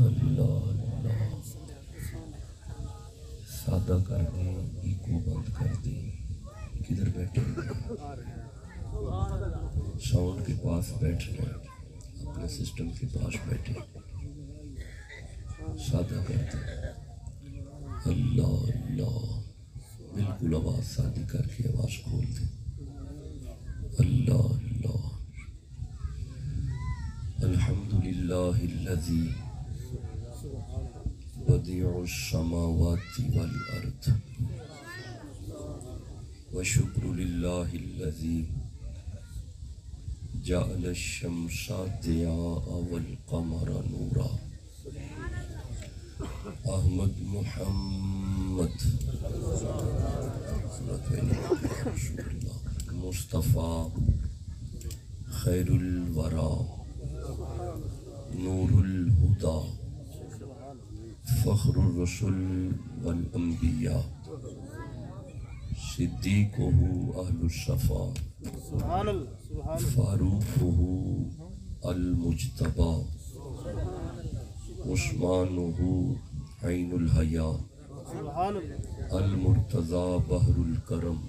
اللہ اللہ سادہ کر دیں، ایکو بند کر دیں. کدھر بیٹھے ساؤنڈ کے پاس بیٹھنا، اپنے سسٹم کے پاس بیٹھے، سادہ کر دیں. اللہ اللہ بالکل آواز سادی کر کے آواز کھول دیں. اللہ اللہ الحمدللہ الذی بدیع السماوات والارض وشکر للہ الذی جعل الشمس ضیاء والقمر نورا. احمد محمد مصطفیٰ خیر الورا نور الہدا فخر الرسل والانبیاء صدیقہ اہل الصفا فاروقہ المجتبی عثمانہ عین الحیا المرتضی بحر الکرم.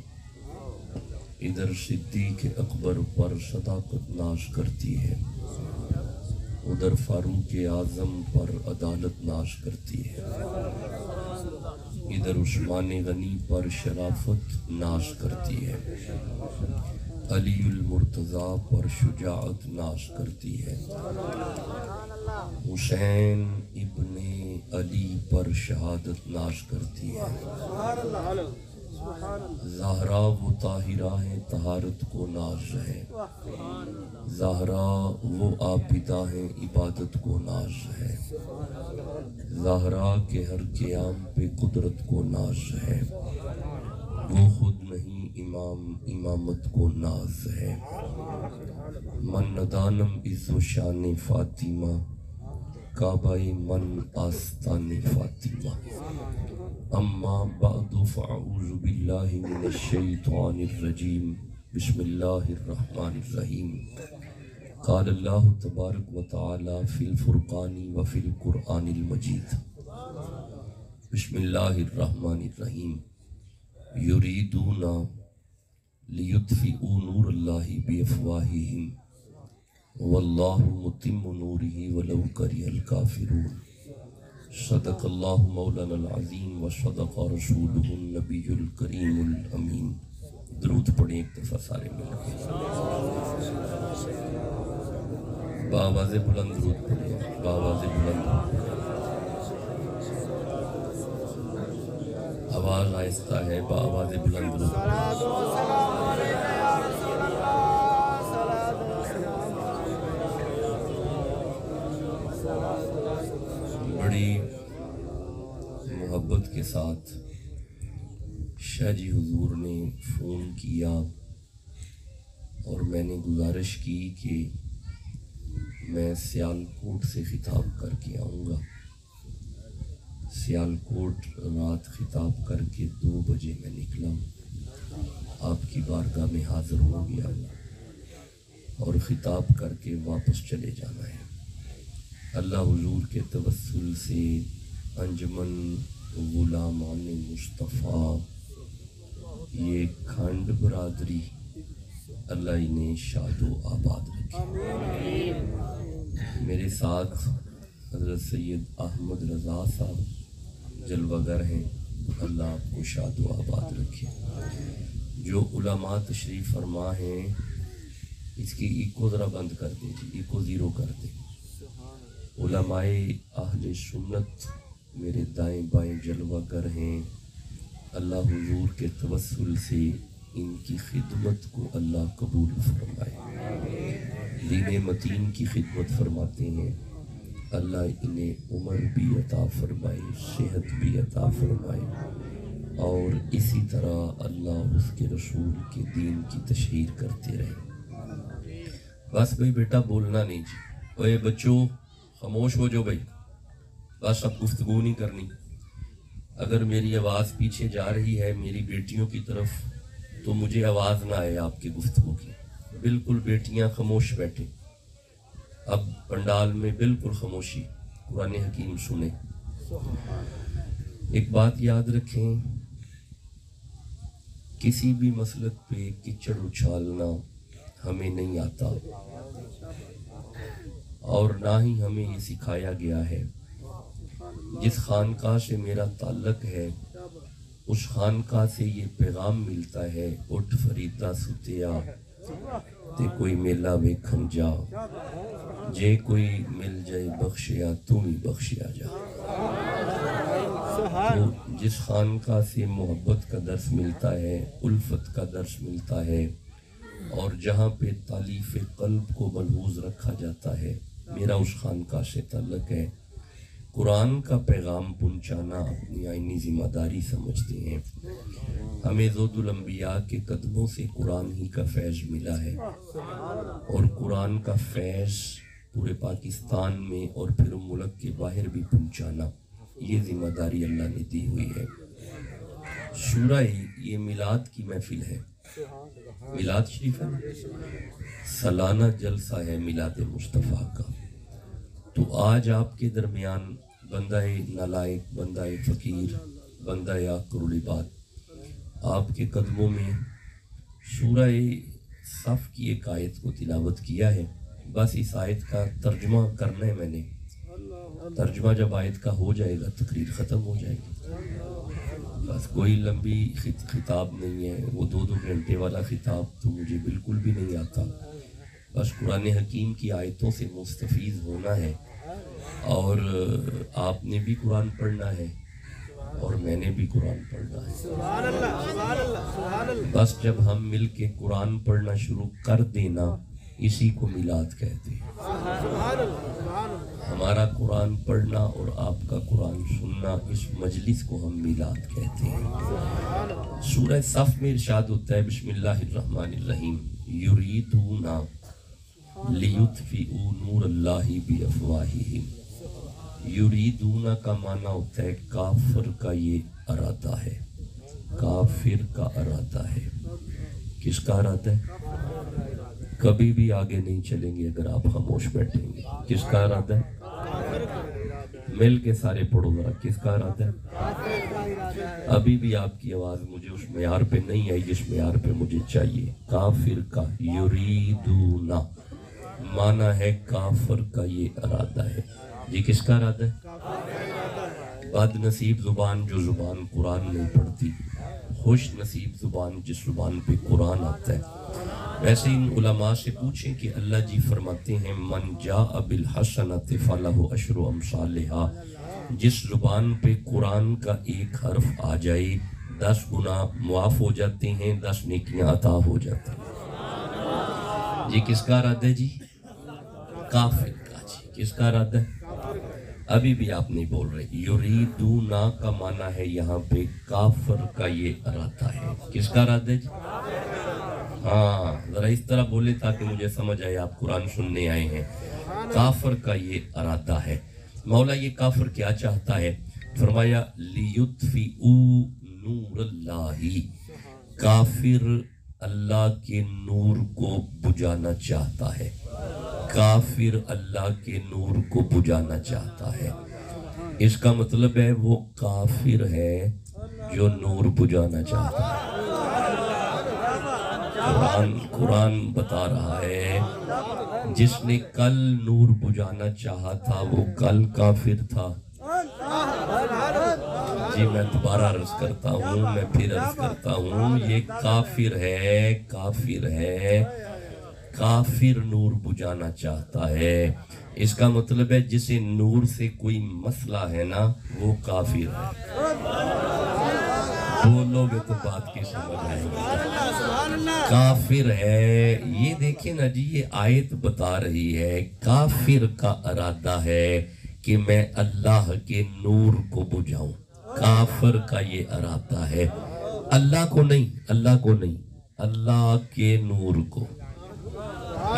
ادھر صدیق اکبر پر صداقت ناز کرتی ہے، ادھر فاروق اعظم پر عدالت ناز کرتی ہے، ادھر عثمان غنی پر شرافت ناز کرتی ہے، علی المرتضی پر شجاعت ناز کرتی ہے، حسین ابن علی پر شہادت ناز کرتی ہے. زہرا و طاہرہ ہیں طہارت کو ناز ہے، زہرا وہ عابدہ ہیں عبادت کو ناز ہے، زہرا کے ہر قیام پہ قدرت کو ناز ہے، وہ خود نہیں امام امامت کو ناز ہے. من ندانم عز و شان فاطمہ کعبہ من آستان فاطمہ. اما بعد فاعوذ باللہ من الشیطان الرجیم بسم اللہ الرحمن الرحیم. قال اللہ تبارک و تعالی فی الفرقان وفی القرآن المجید. بسم اللہ الرحمن الرحیم. یریدون لیطفئوا نور اللہ بافواہہم واللہ متم نورہ ولو کرہ الکافرون. صدق اللہ مولانا العظیم و صدق رسولہ النبی الکریم الامین. درود پڑھیں ایک دفعہ سارے مل کے، بآواز بلند درود پڑھیں، بآواز بلند. آواز آہستہ ہے، بآواز بلند درود. بڑی محبت کے ساتھ شاہ جی حضور نے فون کیا اور میں نے گزارش کی کہ میں سیالکوٹ سے خطاب کر کے آؤں گا. سیالکوٹ رات خطاب کر کے 2 بجے میں نکلا، آپ کی بارگاہ میں حاضر ہو گیا اور خطاب کر کے واپس چلے جانا ہے. اللہ حضور کے توسل سے انجمن غلامان مصطفیٰ یہ کھنڈ برادری اللہ انہیں شاد و آباد رکھے. میرے ساتھ حضرت سید احمد رضا صاحب جلوہ گر ہیں، اللہ آپ کو شاد و آباد رکھے. جو علماء تشریف فرما ہیں اس کی ایکو ذرا بند کر دیں جی، ایکو 0 کر دیں. علماء اہل سنت میرے دائیں بائیں جلوہ گر ہیں، اللہ حضور کے توسل سے ان کی خدمت کو اللہ قبول فرمائے. دین متین کی خدمت فرماتے ہیں، اللہ انہیں عمر بھی عطا فرمائے، صحت بھی عطا فرمائے، اور اسی طرح اللہ اس کے رسول کے دین کی تشہیر کرتے رہے. بس بھائی بیٹا بولنا نہیں جی، اوے بچوں خاموش ہو جو بھائی، بس اب گفتگو نہیں کرنی. اگر میری آواز پیچھے جا رہی ہے میری بیٹیوں کی طرف تو مجھے آواز نہ آئے آپ کی گفتگو کی. بالکل بیٹیاں خاموش بیٹھیں. اب پنڈال میں بالکل خاموشی، قرآن حکیم سنیں۔ ایک بات یاد رکھیں، کسی بھی مسلک پہ کچڑ اچھالنا ہمیں نہیں آتا، اور نہ ہی ہمیں یہ سکھایا گیا ہے۔ جس خانقاہ سے میرا تعلق ہے اس خانقاہ سے یہ پیغام ملتا ہے، اٹھ فریدا ستیا تے کوئی میلہ ویکھن جا، جے کوئی مل جائے بخشیا تو ہی بخشیا جا۔ تو جس خانقاہ سے محبت کا درس ملتا ہے، الفت کا درس ملتا ہے، اور جہاں پہ تالیف قلب کو ملحوظ رکھا جاتا ہے، میرا اس خانقاہ سے تعلق ہے۔ قرآن کا پیغام پہنچانا اپنی آئینی ذمہ داری سمجھتے ہیں۔ ہمیں زود الانبیاء کے قدموں سے قرآن ہی کا فیض ملا ہے، اور قرآن کا فیض پورے پاکستان میں اور پھر ملک کے باہر بھی پہنچانا، یہ ذمہ داری اللہ نے دی ہوئی ہے۔ سورہ یہ میلاد کی محفل ہے، میلاد شریف ہے، سالانہ جلسہ ہے میلاد مصطفیٰ کا۔ تو آج آپ کے درمیان بندہ نالائق، بندہ فقیر، بندہ عاقر العباد آپ کے قدموں میں سورہ صف کی ایک آیت کو تلاوت کیا ہے۔ بس اس آیت کا ترجمہ کرنا ہے میں نے، ترجمہ جب آیت کا ہو جائے گا تقریر ختم ہو جائے گی۔ بس کوئی لمبی خطاب نہیں ہے، وہ 2 گھنٹے والا خطاب تو مجھے بالکل بھی نہیں آتا۔ بس قرآن حکیم کی آیتوں سے مستفیض ہونا ہے، اور آپ نے بھی قرآن پڑھنا ہے اور میں نے بھی قرآن پڑھنا ہے۔ بس جب ہم مل کے قرآن پڑھنا شروع کر دینا، اسی کو میلاد کہتے ہیں۔ ہمارا قرآن پڑھنا اور آپ کا قرآن سننا، اس مجلس کو ہم میلاد کہتے ہیں۔ سورہ صف میں ارشاد ہوتا ہے، بسم اللہ الرحمن الرحیم، یریدون لیطفئوا نور اللہ بافواہہم۔ یریدون کا معنی ہوتا ہے کافر کا یہ ارادہ ہے، کافر کا ارادہ ہے۔ کس کا ارادہ ہے؟ کبھی بھی آگے نہیں چلیں گے اگر آپ خاموش بیٹھیں گے۔ کس کا ارادہ ہے؟ مل کے سارے پڑھو ذرا، کس کا ارادہ ہے؟ ابھی بھی آپ کی آواز مجھے اس معیار پہ نہیں آئی جس معیار پہ مجھے چاہیے۔ کافر کا، یریدون معنی ہے کافر کا یہ ارادہ ہے۔ جی کس کا ارادہ ہے؟ بد نصیب زبان جو زبان قرآن نہیں پڑھتی، خوش نصیب زبان جس زبان پہ قرآن آتا ہے۔ ویسے ان علماء سے پوچھیں کہ اللہ جی فرماتے ہیں من جاء بالحسنۃ فلہ عشر امثالہا، جس زبان پہ قرآن کا ایک حرف آ جائے 10 گناہ معاف ہو جاتے ہیں، 10 نیکیاں عطا ہو جاتی ہیں۔ جی کس کا ارادہ ہے؟ جی کافر کا۔ جی کس کا ارادہ ہے؟ ابھی بھی آپ نہیں بول رہے۔ یریدون کا معنی ہے یہاں پہ کافر کا یہ ارادہ ہے۔ کس کا ارادہ ہے؟ جی ہاں ذرا اس طرح بولے تاکہ مجھے سمجھ آئے آپ قرآن سننے آئے ہیں۔ کافر کا یہ ارادہ ہے۔ مولا یہ کافر کیا چاہتا ہے؟ فرمایا لیطفئوا نور اللہ، کافر اللہ کے نور کو بجھانا چاہتا ہے، کافر اللہ کے نور کو بجھانا چاہتا ہے۔ اس کا مطلب ہے وہ کافر ہے جو نور بجھانا چاہتا ہے۔ قرآن بتا رہا ہے جس نے کل نور بجھانا چاہا تھا وہ کل کافر تھا۔ جی میں دوبارہ عرض کرتا ہوں، میں پھر عرض کرتا ہوں، یہ کافر ہے، کافر ہے، کافر نور بجھانا چاہتا ہے۔ اس کا مطلب ہے جسے نور سے کوئی مسئلہ ہے نا وہ کافر ہے۔ بولو گے تو بات کی سمجھ آئے گی۔ کافر ہے، یہ دیکھیں نا جی، یہ آیت بتا رہی ہے کافر کا ارادہ ہے کہ میں اللہ کے نور کو بجھاؤں۔ کافر کا یہ ارادہ ہے، اللہ کو نہیں، اللہ کو نہیں، اللہ کے نور کو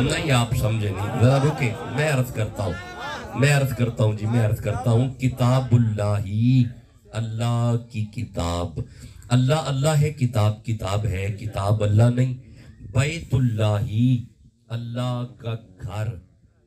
نہیں۔ آپ سمجھے نہیں، ذرا رکے، میں عرض کرتا ہوں کتاب اللہ، اللہ کی کتاب، اللہ اللہ ہے، کتاب کتاب ہے، کتاب اللہ نہیں۔ بیت اللہ، اللہ کا گھر،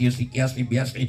80, 81, 82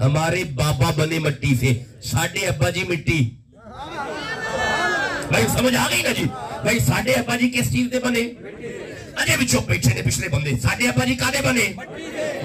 ہمارے بابا بنے مٹی سے, ساڈے ابا جی مٹی. بھائی سمجھ آ گئی نا جی؟ بھائی ساڈے ابا جی کس چیز دے بنے؟ اجے بھی چپ بیٹھے نے پچھلے بندے. ساڈے ابا جی کادے بنے؟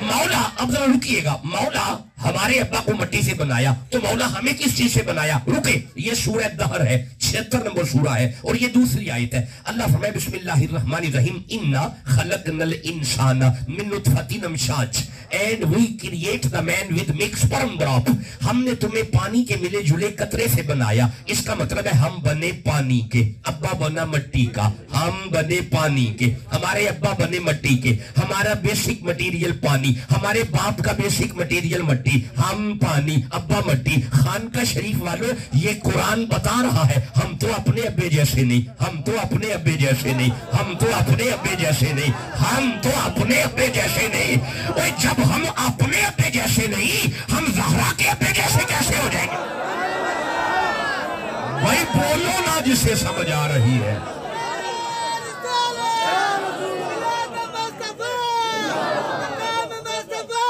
مولا. اب ذرا رکیے گا, مولا ہمارے ابا کو مٹی سے بنایا تو مولا ہمیں کس چیز سے بنایا؟ رکے, یہ سورہ دہر ہے, 76 نمبر سورہ ہے, اور یہ دوسری آیت ہے. اللہ فرمائے بسم اللہ الرحمن الرحیم, انا خلقنا الانسان من نطفۃ امشاج and we create the man with mixed sperm drop. ہم نے تمہیں پانی کے ملے جلے قطرے سے بنایا. اس کا مطلب ہے ہم بنے پانی کے, ابا بنا مٹی کا, ہم بنے پانی کے, ہمارے ابا بنے مٹی کے, ہمارا بیسک مٹیریل پانی, ہمارے باپ کا بیسک مٹیریل مٹی, ہم پانی, ابا مٹی. خانقاہ شریف والوں, یہ قرآن بتا رہا ہے ہم تو اپنے ابے جیسے نہیں, ہم تو اپنے ابے جیسے نہیں, ہم تو اپنے ابے جیسے نہیں, ہم تو اپنے ابے جیسے نہیں. اوہ جب ہم اپنے ابے جیسے نہیں, ہم زہرا کے ابے جیسے کیسے ہو جائیں گے؟ بھائی بولو نا جسے سمجھ آ رہی ہے.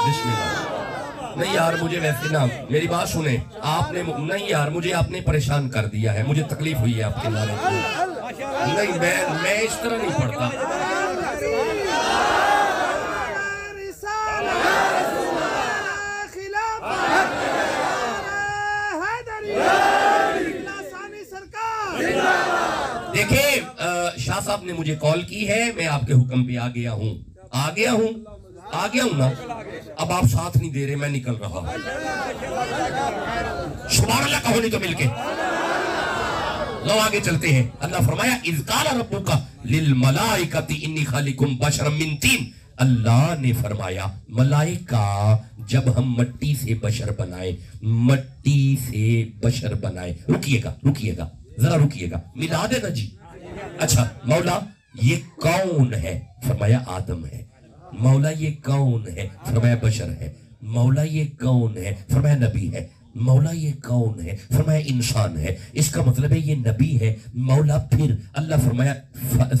بسم اللہ. نہیں یار مجھے ویسے نا, میری بات سنیں, آپ نے نہیں یار مجھے آپ نے پریشان کر دیا ہے, مجھے تکلیف ہوئی ہے آپ کے نعرے کو. نہیں میں اس طرح نہیں پڑھتا. دیکھیں شاہ صاحب نے مجھے کال کی ہے, میں آپ کے حکم پہ آ گیا ہوں نا. اب آپ ساتھ نہیں دے رہے, میں نکل رہا ہوں. سبحان اللہ کہو نہیں تو مل کے. لو آگے چلتے ہیں. اللہ فرمایا اذ قال ربک للملائکۃ انی خالق بشرا من طین. اللہ نے فرمایا ملائکہ جب ہم مٹی سے بشر بنائے, مٹی سے بشر بنائے. رکیے گا ذرا رکیے گا, ملا دے نا جی. اچھا مولا یہ کون ہے؟ فرمایا آدم ہے. مولا یہ کون ہے؟ فرمایا بشر ہے. مولا یہ کون ہے؟ فرمایا نبی ہے. مولا یہ کون ہے؟ فرمایا انسان ہے. اس کا مطلب ہے یہ نبی ہے. مولا پھر اللہ فرمایا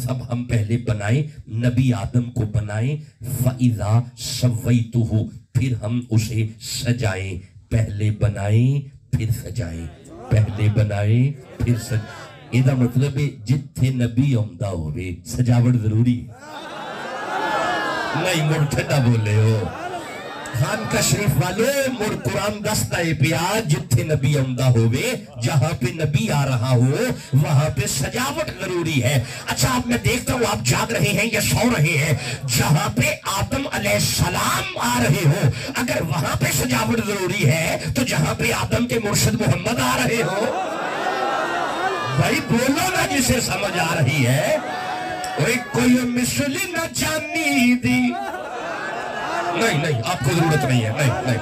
سب ہم پہلے بنائے, نبی آدم کو بنائے. فَإِذَا سَوَّيْتُهُ, پھر ہم اسے سجائیں. پہلے بنائیں پھر سجائیں, پہلے بنائیں پھر سجائیں. یہ مطلب ہے جتھے نبی آمدہ ہوئے سجاوٹ ضروری نہیں. مڑ ٹھنڈا بولے ہو خانقاہ شریف والے, مڑ قرآن دستا ہے پیا جتھے نبی آمدہ ہوئے, جہاں پہ نبی آ رہا ہو وہاں پہ سجاوٹ ضروری ہے. اچھا اب میں دیکھتا ہوں آپ جاگ رہے ہیں یا سو رہے ہیں. جہاں پہ آدم علیہ السلام آ رہے ہو, اگر وہاں پہ سجاوٹ ضروری ہے تو جہاں پہ آدم کے مرشد محمد آ رہے ہو, بھائی بولو نا جسے سمجھ آ رہی ہے. کوئی مثل نہ جانی دی. نہیں آپ کو ضرورت نہیں ہے. نہیں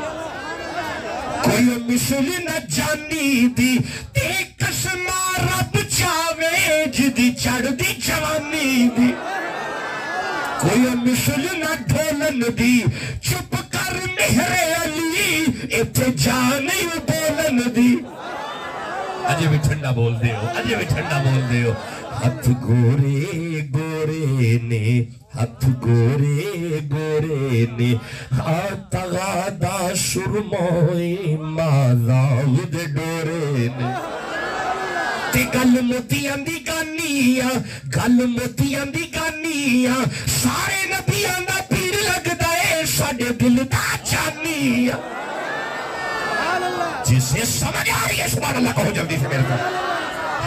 کوئی مثل نہ جانی دی, تے قسمہ رب چاوے جدی چڑھ دی جوانی دی. کوئی مثل نہ ڈھولن دی, چپ کر مہر علی ایتھے جانی بولن دی. اجے بھی ٹھنڈا بول دے ہو. ہاتھ گورے گورے نے, ہاتھ گورے گورے نے, ہاتھ غادا سرموئی مازاود ڈورے نے. تے گل موتیاں دی گانیاں, سارے نبیاں دا پیر لگدا اے ساڈے دل دا جانیاں. جسے سمجھ آ رہی ہے سبحان اللہ کہو جلدی سے میرے کو.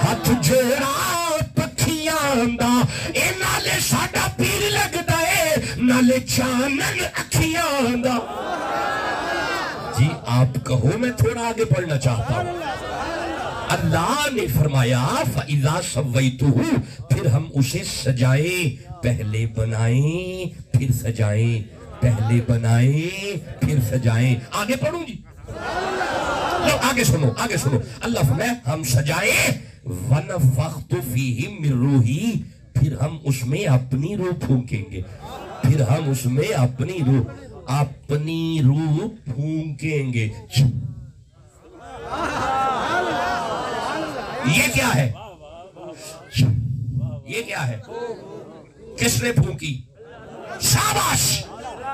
ہاتھ جوڑا پکھیاں دا, اے نالے ساڈا پیر لگدا اے, نالے چانن اکھیاں دا. جی آپ کہو, میں تھوڑا آگے پڑھنا چاہتا ہوں. اللہ نے فرمایا فَإِذَا سَوَّيْتُهُ, پھر ہم اسے سجائیں. پہلے بنائیں پھر سجائیں, پہلے بنائیں پھر سجائیں. آگے پڑھوں جی, آگے سنو. اللہ فرمایا ہم سجائے. وَنَفَخْتُ فِيهِ مِن رُوحِي, پھر ہم اس میں اپنی روح پھونکیں گے. پھر ہم اس میں اپنی روح پھونکیں گے. یہ کیا ہے؟ کس نے پھونکی؟ شاباش,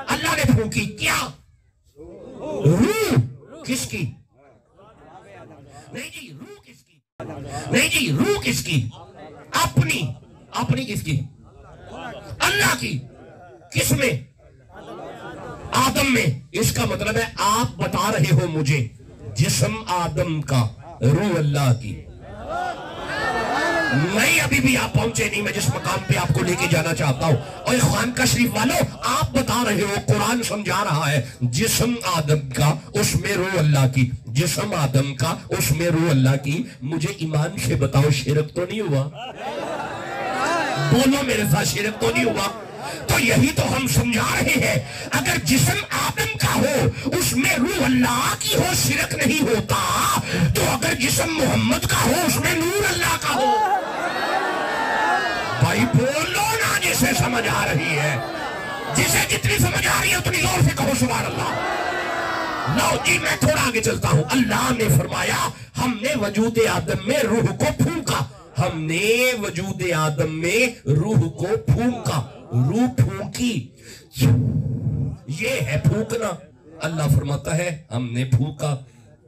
اللہ نے پھونکی. کیا؟ روح. کس کی؟ نہیں جی روح کس کی؟ نہیں جی روح کس کی؟ اپنی. اپنی کس کی؟ اللہ کی. کس میں؟ آدم میں. اس کا مطلب ہے آپ بتا رہے ہو مجھے جسم آدم کا، روح اللہ کی. نہیں ابھی بھی آپ پہنچے نہیں. میں جس مقام پہ آپ کو لے کے جانا چاہتا ہوں. اور خانقاہ شریف والوں آپ بتا رہے ہو، قرآن سمجھا رہا ہے جسم آدم کا اس میں روح اللہ کی. جسم آدم کا اس میں روح اللہ کی. مجھے ایمان سے بتاؤ شرک تو نہیں ہوا؟ بولو میرے ساتھ، شرک تو نہیں ہوا؟ تو یہی تو ہم سمجھا رہے ہیں، اگر جسم آدم کا ہو اس میں روح اللہ کی ہو شرک نہیں ہوتا، تو اگر جسم محمد کا ہو اس میں نور اللہ کا ہو. بھائی بولو نا جسے سمجھ آ رہی ہے. جسے جتنی سمجھ آ رہی ہے اتنی زور سے کہو سبحان اللہ. لو جی میں تھوڑا آگے چلتا ہوں. اللہ نے فرمایا ہم نے وجود آدم میں روح کو پھونکا. ہم نے وجود آدم میں روح کو پھونکا. روح پھونکی، یہ ہے پھونکنا. اللہ فرماتا ہے ہم نے پھونکا.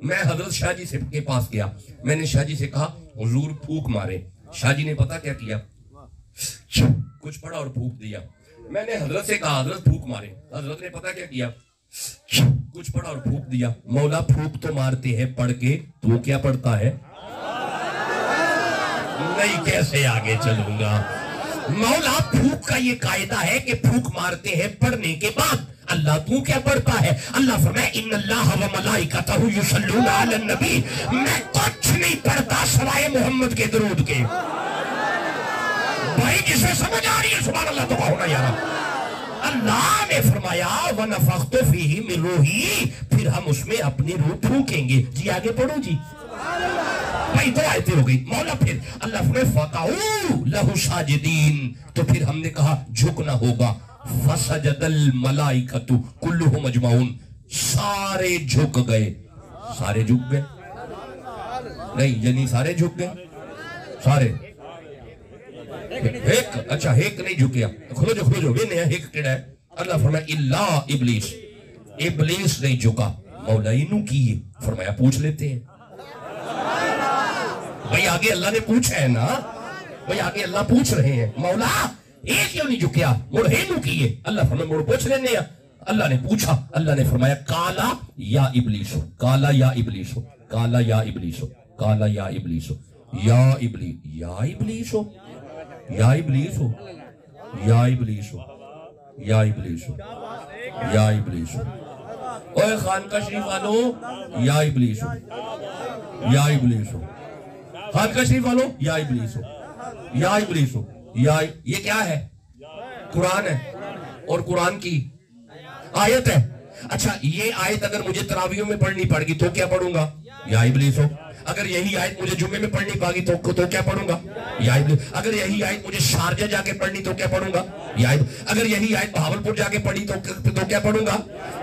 میں حضرت شاہ جی سے کے پاس گیا. میں نے شاہ جی سے کہا حضور پھونک مارے. شاہ جی نے پتا کیا کیا؟ کچھ پڑھا اور پھونک دیا. میں نے حضرت سے کہا حضرت پھونک مارے. حضرت نے پتا کیا کیا؟ کچھ پڑھا اور پھونک دیا. مولا پھونک تو مارتے ہیں پڑھ کے، تو کیا پڑھتا ہے؟ نہیں کیسے آگے چلوں گا؟ مولا پھونک کا یہ قاعدہ ہے کہ پھونک مارتے ہیں پڑھنے کے بعد. اللہ تو کیا پڑھتا ہے؟ اللہ فرمائے ان اللہ و ملائکتہ یصلون علی النبی. میں کچھ نہیں پڑھتا سوائے محمد کے درود کے. بھائی جسے سمجھ آ رہی ہے سبحان اللہ تو کہو نا یار. اللہ نے فرمایا وَنَفَخْتُ فِيهِ مِن رُوحِي، پھر ہم اس میں اپنی روح پھونکیں گے. جی آگے پڑھو جی. بھائی دو آیتیں ہو گئی. مولا پھر اللہ فرمائے فَقَعُوا لَهُ سَاجِدِينَ، تو پھر ہم نے کہا جھکنا ہوگا. فَسَجَدَ الْمَلَائِكَةُ كُلُّهُمْ أَجْمَعُونَ، سارے جھک گئے. سارے جھک گئے نہیں یعنی سارے جھک گئے. سارے ایک اچھا ایک نہیں جھکیا. کھلو جو وہ نیا ایک کیڑا ہے. اللہ فرمایا اللہ ابلیس، ابلیس نہیں جھکا. مولا انہوں کی فرمایا پوچھ لیتے ہیں. بھئی آگے اللہ نے پوچھا ہے نا. بھئی آگے اللہ پوچھ رہے ہیں مولا ایک کیوں نہیں جھکیا؟ مڑ انہوں کی. اللہ فرمایا مڑ پوچھ لینے ہیں. اللہ نے پوچھا. اللہ نے فرمایا کالا یا ابلیسو، کالا یا ابلیسو، کالا یا ابلیسو، کالا یا ابلیسو، یا ابلیس، یا ابلیسو، یا ابلیس ہو، یا ابلیس ہو، یا ابلیس ہو، یا ابلیس ہو. اوہ خانقاہ شریف والو یا ابلیس ہو، یا ابلیس ہو. خانقاہ شریف والو یا ابلیس ہو، یا ابلیس ہو. یا یہ کیا ہے؟ قرآن ہے اور قرآن کی آیت ہے. اچھا یہ آیت اگر مجھے تراویحوں میں پڑھنی پڑ گی تو کیا پڑھوں گا؟ یا ابلیس ہو. اگر یہی آیت مجھے جمعے میں پڑھنی پاگی تو کیا پڑھوں گا؟ یا ابلیس. اگر یہی آیت مجھے شارجہ جا کے پڑھنی تو کیا پڑھوں گا؟ یا ابلیس. اگر یہی آیت بہاولپور جا کے پڑھی تو کیا پڑھوں گا؟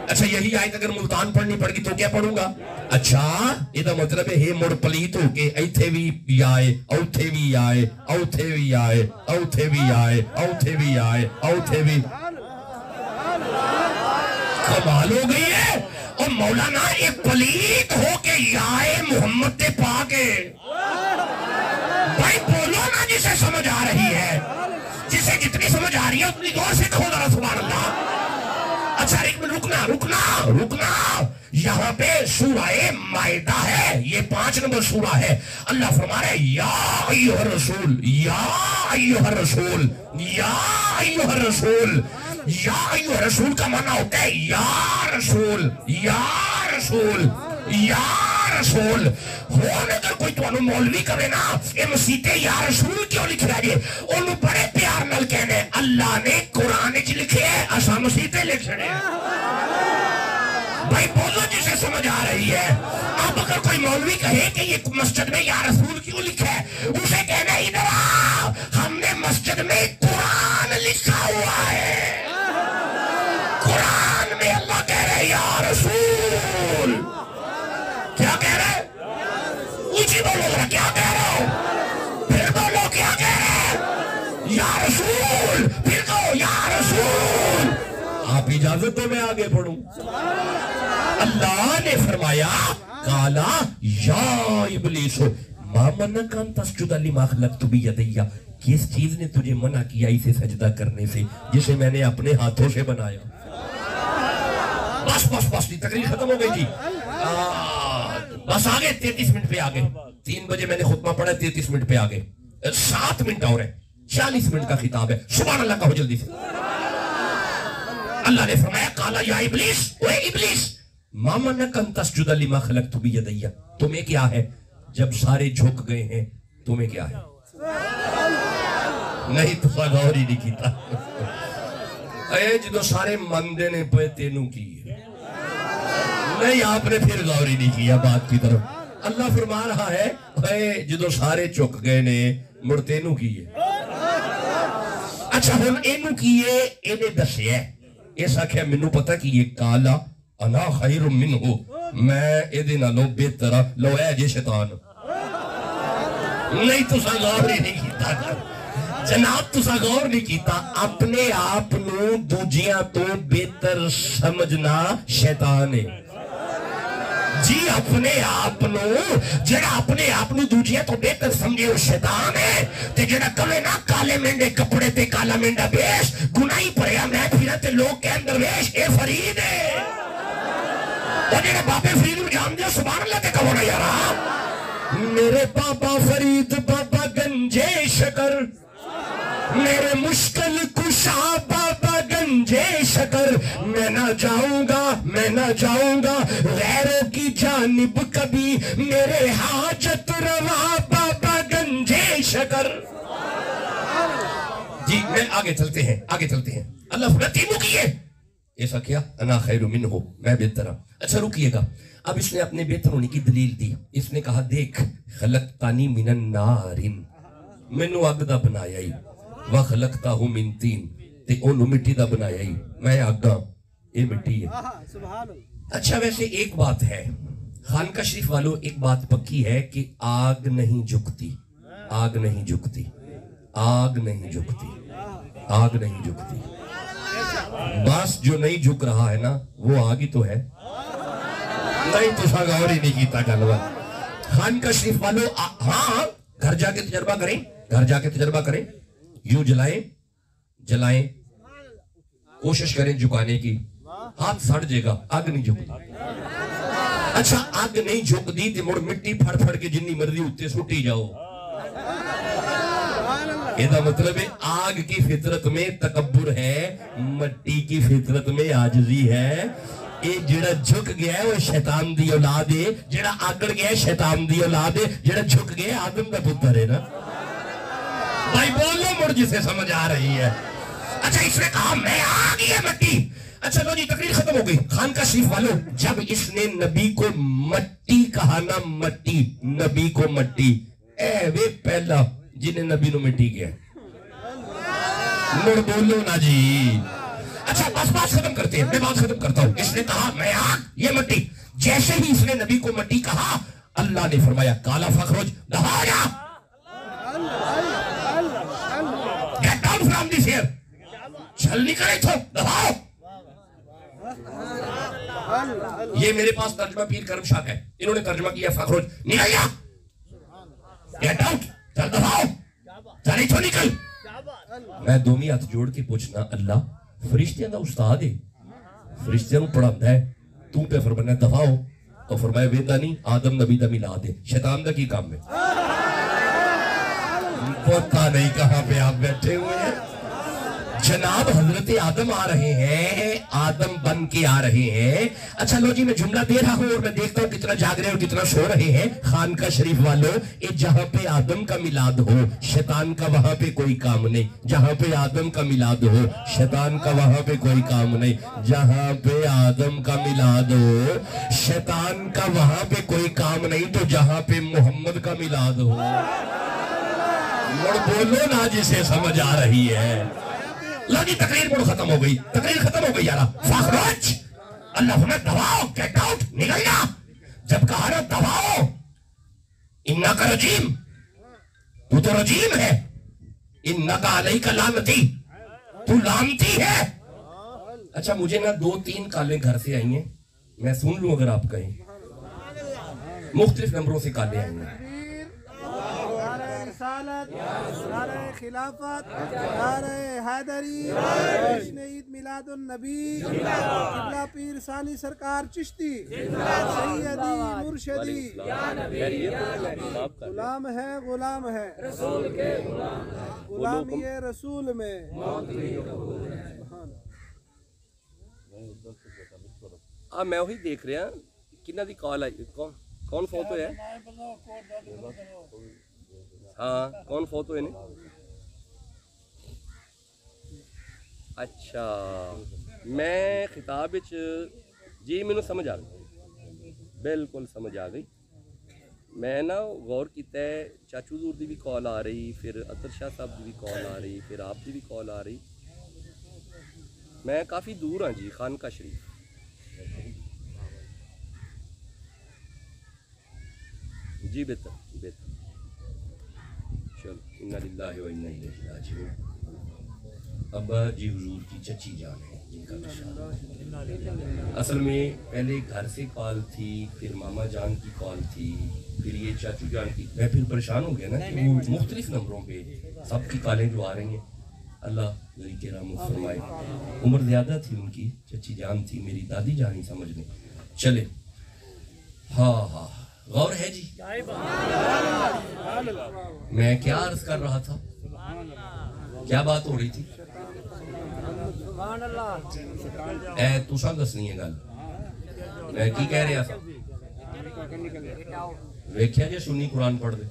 اچھا یہی آیت اگر ملتان پڑھنی پڑ گی تو کیا پڑھوں گا؟ اچھا یہ مطلب ہے مڑ پلیت ہو کے ایتھے بھی آئے، اوتھے بھی آئے، اوتھے بھی آئے، اوتھے بھی آئے، اوتھے بھی آئے، اوتھے بھی. کمال ہو گئی ہے. اور مولانا ایک پلیت ہو کے یائے محمد تے پاکے. بھائی بولو نا جسے سمجھ آ رہی ہے. جسے جتنی سمجھ آ رہی ہے اتنی غور سے کہو ذرا سبحان اللہ. اچھا ایک منٹ رکنا. یہاں پہ سورہ مائدہ ہے، یہ 5 نمبر سورہ ہے. اللہ فرما رہا ہے یا ایھا الرسول، یا ایھا الرسول، یا ایھا الرسول. یا ایھا الرسول کا معنی ہوتا ہے یا رسول، یا رسول، یا رسول. ہون اگر کوئی تو مولوی کرے نا اے مسیطے یا رسول کیوں لکھ رہا ہے؟ انہوں بڑے پیار نال کہنے اللہ نے قرآن چ لکھے ہے، اسا مسیطے لکھ رہے ہیں. بھائی بولو جسے سمجھ آ رہی ہے. اب اگر کوئی مولوی کہے کہ یہ مسجد میں یا رسول کیوں لکھا ہے، اسے کہنا ادھر آ، ہم نے مسجد میں قرآن لکھا ہوا ہے. قرآن میں اللہ کہہ رہے یا رسول. کیا کہہ رہے؟ اونچی بولو ذرا، کیا کہہ رہے ہو؟ پھر بولو کیا کہہ رہے؟ یا رسول. پھر کہو یا رسول. آپ اجازت تو میں آگے پڑھوں. اللہ اللہ نے فرمایا قالا یا ابلیس ما منعک ان تسجد لما خلقت بیدی، کس چیز نے تجھے منع کیا اسے سجدہ کرنے سے جسے میں نے اپنے ہاتھوں سے بنایا؟ بس بس بس تقریر ختم ہو گئی جی، بس آگے 33 منٹ پہ آگے، 3 بجے میں نے خطبہ پڑھا، 33 منٹ پہ آگے، 7 منٹ اور ہے، 40 منٹ کا خطاب ہے، سبحان اللہ کہو جلدی سے۔ اللہ نے فرمایا قالا یا ابلیس، اوے ابلیس ما منعک ان تسجد لما خلقت بیدی، تمہیں کیا ہے جب سارے جھک گئے ہیں، تمہیں کیا ہے؟ نہیں تو غور ہی نہیں کیتا، اے جدو سارے مندے نے پہ تینوں کی ہے، نہیں آپ نے پھر غور ہی نہیں کیا بات کی طرف۔ اللہ فرما رہا ہے اے جدو سارے چک گئے نے مڑ تینوں کی ہے۔ اچھا ہم اینوں کی ہے، اینے دسے ہے، ایسا کہ منو پتہ کی یہ کالا انا خیر منہو، میں ایدے نہ لو بہترہ لو اے جے شیطان، نہیں تو سا غور ہی نہیں کیتا جناب، تو سا غور نہیں کیتا، اپنے آپ نو دوجیاں تو بہتر سمجھنا شیطان ہے جی، اپنے آپ نو جڑا اپنے آپ نو دوجیاں تو بہتر سمجھے وہ شیطان ہے، تے جڑا کمے نا کالے مینڈے کپڑے تے کالا مینڈا بیش گناہی پڑیا میں پھرا تے لوگ کے اندر بیش اے فرید ہے، اور جڑا بابے فرید میں جان دیا سبحان اللہ کے کہو نا یارا، میرے بابا فرید بابا گنجے شکر، میرے مشکل کشا بابا گنجے شکر، میں نہ جاؤں گا غیروں کی جانب کبھی، میرے حاجت روا بابا گنجے شکر۔ جی میں آگے چلتے ہیں اللہ فرماتا تینوں کی ہے، ایسا کیا انا خیر منہو، میں بہتر ہوں۔ اچھا رکیے گا، اب اس نے اپنے بہتر ہونے کی دلیل دی، اس نے کہا دیکھ خلقتانی من النار، منو اگ دا بنایا ہی، وخلقتہ من تین، تے انہوں مٹی دا بنایا ہی، میں آگا یہ مٹی ہے۔ اچھا ویسے ایک بات ہے خانقاہ شریف والوں، ایک بات پکی ہے کہ آگ نہیں جھکتی، آگ نہیں جھکتی، آگ نہیں جھکتی، آگ نہیں جھکتی، بس جو نہیں جھک رہا ہے نا وہ آگ ہی تو ہے، نہیں تو ساگا اور ہی نہیں کیتا گلوہ۔ خانقاہ شریف والوں ہاں گھر جا کے تجربہ کریں، گھر جا کے تجربہ کریں، یوں جلائیں، کوشش کریں جھکانے کی، ہاتھ سڑ جے گا، آگ نہیں جھکتی۔ اچھا آگ نہیں جھک دی تے مڑ مٹی پھڑ پھڑ کے جنی مرضی اتے سٹی جاؤ، یہ دا مطلب ہے آگ کی فطرت میں تکبر ہے، مٹی کی فطرت میں عاجزی ہے۔ یہ جڑا جھک گیا ہے وہ شیطان دی اولاد ہے، جڑا آگڑ گیا ہے شیطان دی اولاد ہے، جڑا جھک گیا ہے آدم کا پتر ہے نا۔ بھائی بولو مڑ جسے سمجھ آ رہی ہے۔ اچھا اس نے کہا میں آ گیا مٹی۔ اچھا لو جی تقریر ختم ہو گئی۔ خانقاہ شریف والوں جب اس نے نبی کو مٹی کہا نا، مٹی، نبی کو مٹی، اے وے پہلا جنہیں نبی نو مٹی گیا مڑ بولو نا جی۔ اچھا بس بات ختم کرتے ہیں، میں بات ختم کرتا ہوں۔ اس نے کہا میں آگ یہ مٹی، جیسے ہی اس نے نبی کو مٹی کہا اللہ نے فرمایا کالا فخرج دہا جا، get down from this here، چل نکلے تو دہاؤ۔ یہ میرے پاس ترجمہ پیر کرم شاہ کا ہے، انہوں نے ترجمہ کیا فخرج نکل جا، get out، چل دہاؤ، چلے تو نکل۔ میں دومی ہاتھ جوڑ کے پوچھنا اللہ فرشتیاں دا استاد ہے، فرشتیاں نو پڑھاتا ہے، تو پہ فرمانا دفاعو، تو فرمایا ویدہ نہیں آدم نبی دا ملا دے، شیطان دا کی کام ہے؟ پتہ نہیں کہاں پہ آپ بیٹھے ہوئے ہیں۔ جناب حضرت آدم آ رہے ہیں، آدم بن کے آ رہے ہیں۔ اچھا لو جی میں جملہ دے رہا ہوں اور میں دیکھتا ہوں کتنا جاگ رہے اور کتنا سو رہے ہیں۔ خانقاہ شریف والوں جہاں پہ آدم کا میلاد ہو شیطان کا وہاں پہ کوئی کام نہیں، جہاں پہ آدم کا میلاد ہو شیطان کا وہاں پہ کوئی کام نہیں، جہاں پہ آدم کا میلاد ہو شیطان کا وہاں پہ کوئی کام نہیں، تو جہاں پہ محمد کا میلاد ہو مڑ بولو نا جسے سمجھ آ رہی ہے۔ اللہ جی تقریر مڑ ختم ہو گئی، تقریر ختم ہو گئی یارا۔ فخرج اللہ فرمائے دباؤ، گیٹ آؤٹ، نکل جا۔ جب کہا نا دباؤ، انکا رجیم، تو تو رجیم ہے، انکا علیکا لعنتی، تو لعنتی ہے۔ اچھا مجھے نا 2-3 کالیں گھر سے آئی ہیں، میں سن لوں اگر آپ کہیں. مختلف نمبروں سے کالے آئیں گے. رسالت، نعرہ خلافت، نعرہ حیدری، جشن عید میلاد النبی، قبلہ پیر ثانی سرکار چشتی، سیدی مرشدی. غلام ہے غلام ہے غلامی رسول میں. میں وہی دیکھ رہا کنہ دی کال آئی. کون فوت ہویا ہے؟ ہاں کون فوت ہوئے نے؟ اچھا میں خطاب جی مینوں سمجھ آ گئی، بالکل سمجھ آ گئی. میں نا غور کیتا ہے چاچو دور دی بھی کال آ رہی، پھر اطہر شاہ صاحب دی بھی کال آ رہی، پھر آپ دی بھی کال آ رہی. میں کافی دور ہاں جی خانقاہ شریف. جی بہتر بہتر. چلو انا للہ و انا الیہ راجعون. ابا جی حضور کی چچی جان ہے جن کا نشان. اصل میں پہلے گھر سے کال تھی، پھر ماما جان کی کال تھی، پھر یہ چاچو جان کی. میں پھر پریشان ہو گیا نا کہ وہ مختلف نمبروں پہ سب کی کالیں جو آ رہی ہیں. اللہ میری کرام فرمائے. عمر زیادہ تھی ان کی، چچی جان تھی، میری دادی جان ہی سمجھ لیں. چلے ہاں ہاں غور ہے جی. میں کیا عرض کر رہا تھا، کیا بات ہو رہی تھی؟ اے تساں دسنی ہے گل. میں کی کہہ رہا تھا؟ ویکھیا جی سنی قرآن پڑھ دے،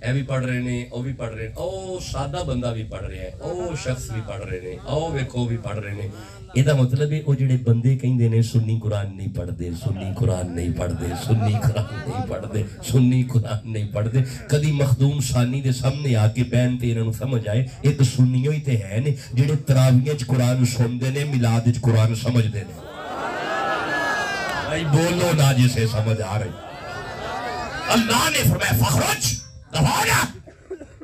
اے بھی پڑھ رہے نے، او بھی پڑھ رہے، او سادہ بندہ بھی پڑھ رہا ہے، او شخص بھی پڑھ رہے نے، او ویکھو بھی پڑھ رہے نے. یہ مطلب ہے وہ جڑے بندے کہیں نے سنی قرآن نہیں پڑھ دے، سنی قرآن نہیں پڑھ دے، سنی قرآن نہیں پڑھ دے، سنی قرآن نہیں پڑھ دے. کدی مخدوم ثانی دے سامنے آ کے بہن تے انہوں سمجھ آئے ایک سنیوں ہی تے ہے نے جڑے تراویح وچ قرآن سن نے، میلاد وچ قرآن سمجھ نے. بھائی بولو نا جسے سمجھ آ رہی. اللہ نے فرمایا فخرج دفاع جا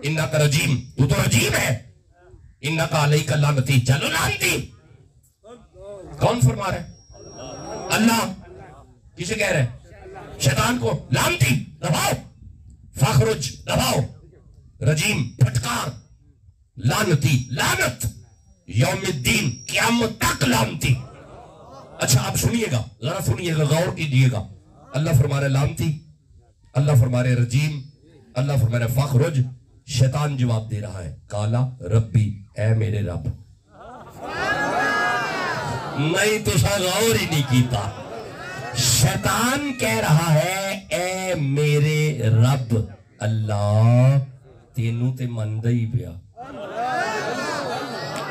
انکا رجیم، تو رجیم ہے، انکا علیک لعنتی، چلو لعنتی. کون فرما رہے ہیں؟ اللہ. کسے کہہ رہے ہیں؟ شیطان کو. لعنتی دباؤ، فخرج دباؤ، رجیم پھٹکار، لعنتی لعنت، یوم الدین قیامت تک لعنتی. اچھا آپ سنیے گا، ذرا سنیے گا، غور کیجئے گا. اللہ فرما رہے لعنتی، اللہ فرما رہے رجیم، اللہ فرما رہے فخرج. شیطان جواب دے رہا ہے کالا ربی، اے میرے رب. نہیں تو سا غور ہی نہیں کیتا. شیطان کہہ رہا ہے اے میرے رب. اللہ تینوں تے مندہ ہی پیا.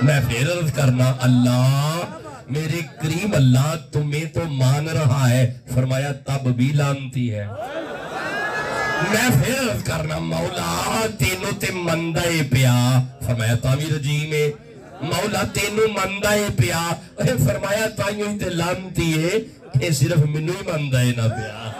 میں پھر عرض کرنا اللہ میرے کریم اللہ تمہیں تو مان رہا ہے. فرمایا تب بھی لعنتی ہے. میں پھر عرض کرنا مولا تینوں تے مندہ ہی پیا. فرمایا تامی رجیم ہے. مولا تینوں مندہ ہے پیا. فرمایا تائیوں ہی تے لعنتی ہے. یہ صرف منو ہی مندہ ہے نہ پیا.